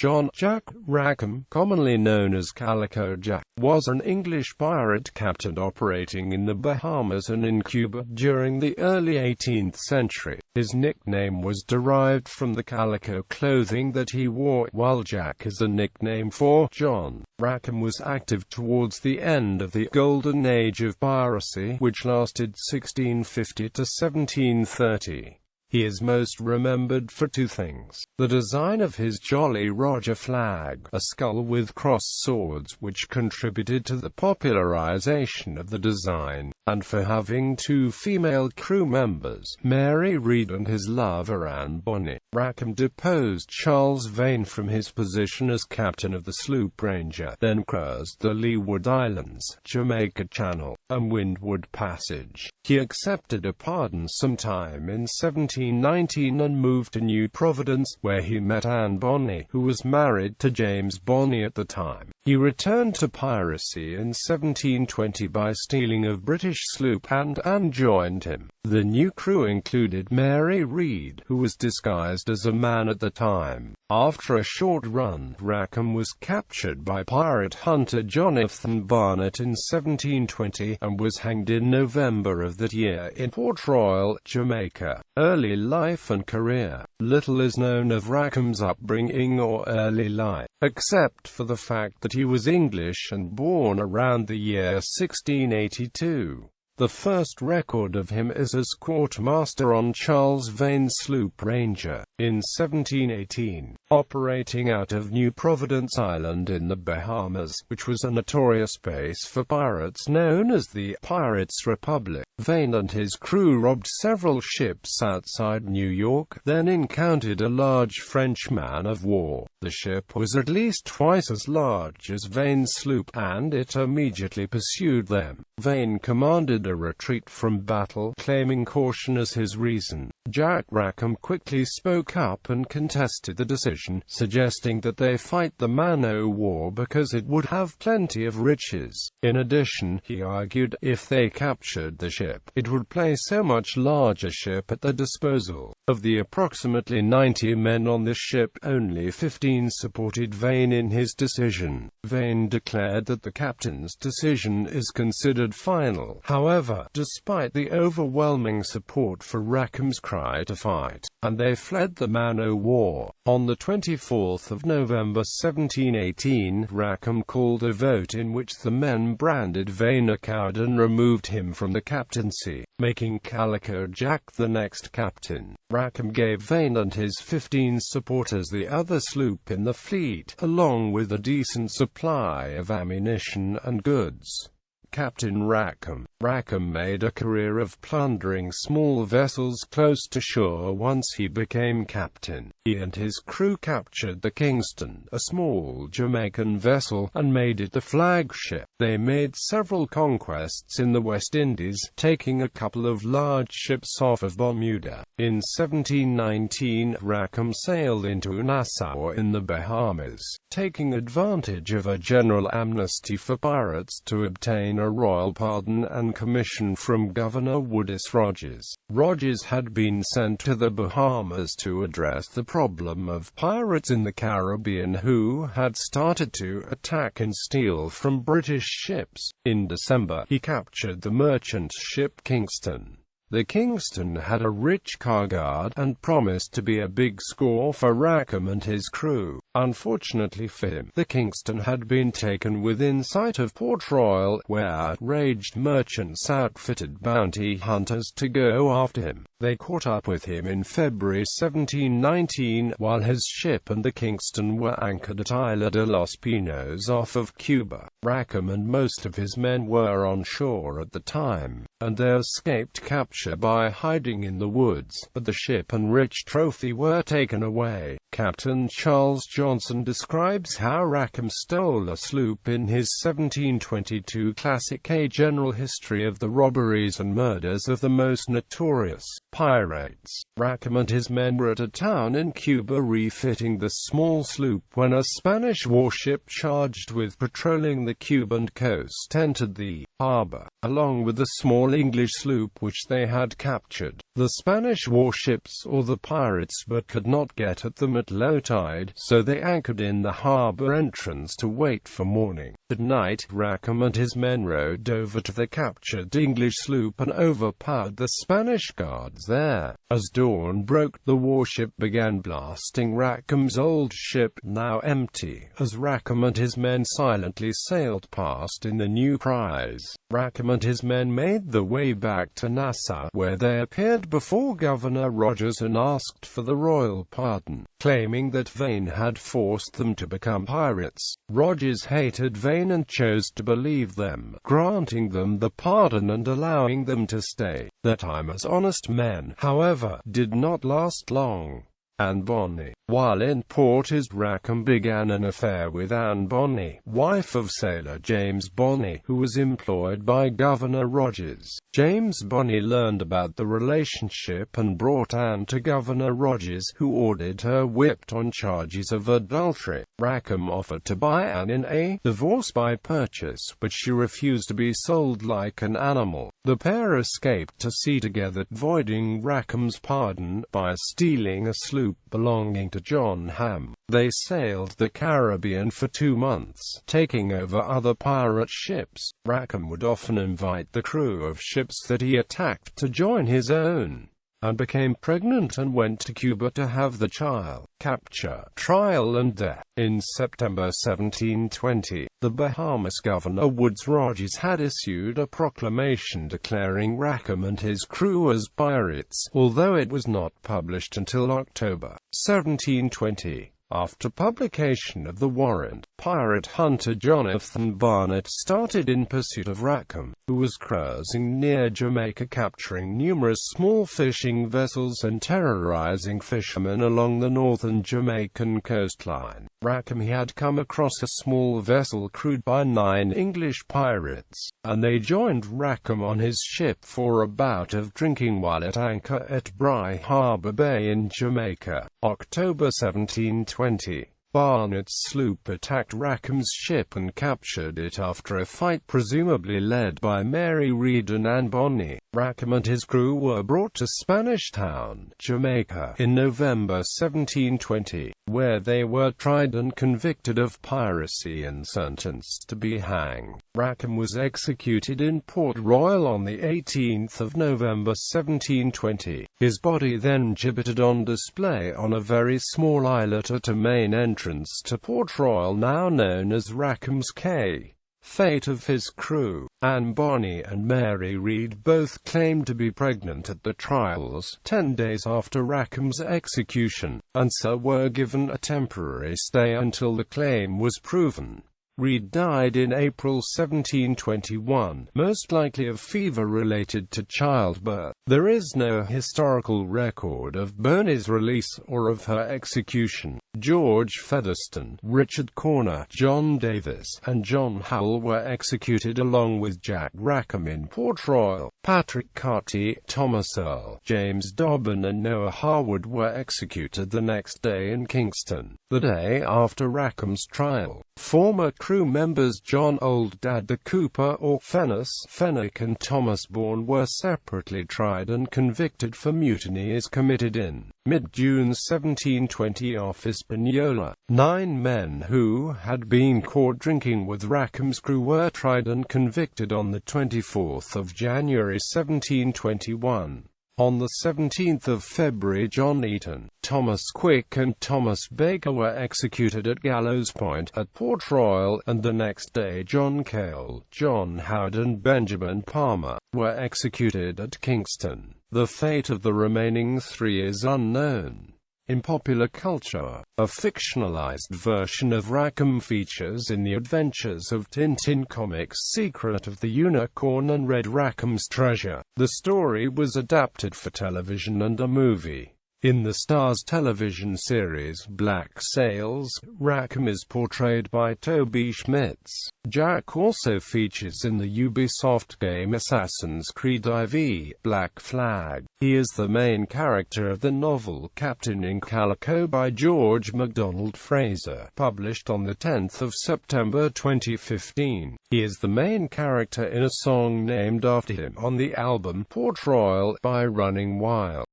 John Jack Rackham, commonly known as Calico Jack, was an English pirate captain operating in the Bahamas and in Cuba during the early 18th century. His nickname was derived from the calico clothing that he wore, while Jack is a nickname for John. Rackham was active towards the end of the Golden Age of Piracy, which lasted 1650 to 1730. He is most remembered for two things: the design of his Jolly Roger flag, a skull with crossed swords, which contributed to the popularization of the design, and for having two female crew members, Mary Read and his lover Anne Bonny. Rackham deposed Charles Vane from his position as captain of the sloop Ranger, then cruised the Leeward Islands, Jamaica Channel, and Windward Passage. He accepted a pardon sometime in 1719 and moved to New Providence, where he met Anne Bonny, who was married to James Bonny at the time. He returned to piracy in 1720 by stealing a British sloop, and Anne joined him. The new crew included Mary Read, who was disguised as a man at the time. After a short run, Rackham was captured by pirate hunter Jonathan Barnett in 1720, and was hanged in November of that year in Port Royal, Jamaica. Early life and career. Little is known of Rackham's upbringing or early life, except for the fact that he was English and born around the year 1682. The first record of him is as quartermaster on Charles Vane's sloop Ranger, in 1718, operating out of New Providence Island in the Bahamas, which was a notorious base for pirates known as the Pirates' Republic. Vane and his crew robbed several ships outside New York, then encountered a large French man-of-war. The ship was at least twice as large as Vane's sloop, and it immediately pursued them. Vane commanded a retreat from battle, claiming caution as his reason. Jack Rackham quickly spoke up and contested the decision, suggesting that they fight the man-o'-war because it would have plenty of riches. In addition, he argued, if they captured the ship, it would place so much larger ship at the disposal. Of the approximately 90 men on the ship, only 15 supported Vane in his decision. Vane declared that the captain's decision is considered final. However, despite the overwhelming support for Rackham's cry to fight, and they fled the man-o'-war. On the 24th of November 1718, Rackham called a vote in which the men branded Vane a coward and removed him from the captaincy, making Calico Jack the next captain. Rackham gave Vane and his 15 supporters the other sloop in the fleet, along with a decent supply of ammunition and goods. Captain Rackham. Rackham made a career of plundering small vessels close to shore once he became captain. He and his crew captured the Kingston, a small Jamaican vessel, and made it the flagship. They made several conquests in the West Indies, taking a couple of large ships off of Bermuda. In 1719, Rackham sailed into Nassau in the Bahamas, taking advantage of a general amnesty for pirates to obtain a royal pardon and commission from Governor Woodus Rogers. Rogers had been sent to the Bahamas to address the problem of pirates in the Caribbean who had started to attack and steal from British ships. In December, he captured the merchant ship Kingston. The Kingston had a rich cargo and promised to be a big score for Rackham and his crew. Unfortunately for him, the Kingston had been taken within sight of Port Royal, where outraged merchants outfitted bounty hunters to go after him. They caught up with him in February 1719, while his ship and the Kingston were anchored at Isla de los Pinos off of Cuba. Rackham and most of his men were on shore at the time, and they escaped capture by hiding in the woods, but the ship and rich trophy were taken away. Captain Charles Johnson describes how Rackham stole a sloop in his 1722 classic A General History of the Robberies and Murders of the Most Notorious Pirates. Rackham and his men were at a town in Cuba refitting the small sloop when a Spanish warship charged with patrolling the Cuban coast entered the harbor. along with the small English sloop which they had captured. The Spanish warships or the pirates but could not get at them at low tide, so they anchored in the harbour entrance to wait for morning. At night, Rackham and his men rowed over to the captured English sloop and overpowered the Spanish guards there. As dawn broke, the warship began blasting Rackham's old ship, now empty, as Rackham and his men silently sailed past in the new prize. Rackham and his men made their way back to Nassau, where they appeared before Governor Rogers and asked for the royal pardon, claiming that Vane had forced them to become pirates. Rogers hated Vane and chose to believe them, granting them the pardon and allowing them to stay. Their time as honest men, however, did not last long. Anne Bonny. While in port, Rackham began an affair with Anne Bonny, wife of sailor James Bonny, who was employed by Governor Rogers. James Bonny learned about the relationship and brought Anne to Governor Rogers, who ordered her whipped on charges of adultery. Rackham offered to buy Anne in a divorce by purchase, but she refused to be sold like an animal. The pair escaped to sea together, avoiding Rackham's pardon by stealing a sloop belonging to John Ham. They sailed the Caribbean for 2 months, taking over other pirate ships. Rackham would often invite the crew of ships that he attacked to join his own, and became pregnant and went to Cuba to have the child. Capture, trial and death. In September 1720, the Bahamas Governor Woodes Rogers had issued a proclamation declaring Rackham and his crew as pirates, although it was not published until October 1720. After publication of the warrant, pirate hunter Jonathan Barnett started in pursuit of Rackham, who was cruising near Jamaica, capturing numerous small fishing vessels and terrorizing fishermen along the northern Jamaican coastline. Rackham had come across a small vessel crewed by 9 English pirates, and they joined Rackham on his ship for a bout of drinking while at anchor at Bry Harbor Bay in Jamaica. October 1720. Barnett's sloop attacked Rackham's ship and captured it after a fight presumably led by Mary Read and Anne Bonny. Rackham and his crew were brought to Spanish Town, Jamaica, in November 1720, where they were tried and convicted of piracy and sentenced to be hanged. Rackham was executed in Port Royal on the 18th of November 1720. His body then gibbeted on display on a very small islet at a main entrance to Port Royal, now known as Rackham's Cay. Fate of his crew. Anne Bonny and Mary Read both claimed to be pregnant at the trials, 10 days after Rackham's execution, and so were given a temporary stay until the claim was proven. Read died in April 1721, most likely of fever related to childbirth. There is no historical record of Bonny's release or of her execution. George Featherstone, Richard Corner, John Davis, and John Howell were executed along with Jack Rackham in Port Royal. Patrick Carty, Thomas Earl, James Dobbin and Noah Harwood were executed the next day in Kingston, the day after Rackham's trial. Former crew members John Old Dadda Cooper or Fenwick and Thomas Bourne were separately tried and convicted for mutinies committed in mid-June 1720 off Hispaniola. 9 men who had been caught drinking with Rackham's crew were tried and convicted on the 24th of January 1721. On the 17th of February, John Eaton, Thomas Quick and Thomas Baker were executed at Gallows Point, at Port Royal, and the next day John Cale, John Howard and Benjamin Palmer were executed at Kingston. The fate of the remaining 3 is unknown. In popular culture, a fictionalized version of Rackham features in The Adventures of Tintin Comics' Secret of the Unicorn and Red Rackham's Treasure. The story was adapted for television and a movie. In the Starz television series Black Sails, Rackham is portrayed by Toby Schmitz. Jack also features in the Ubisoft game Assassin's Creed IV: Black Flag. He is the main character of the novel Captain in Calico by George MacDonald Fraser, published on 10 September 2015. He is the main character in a song named after him on the album Port Royal by Running Wild.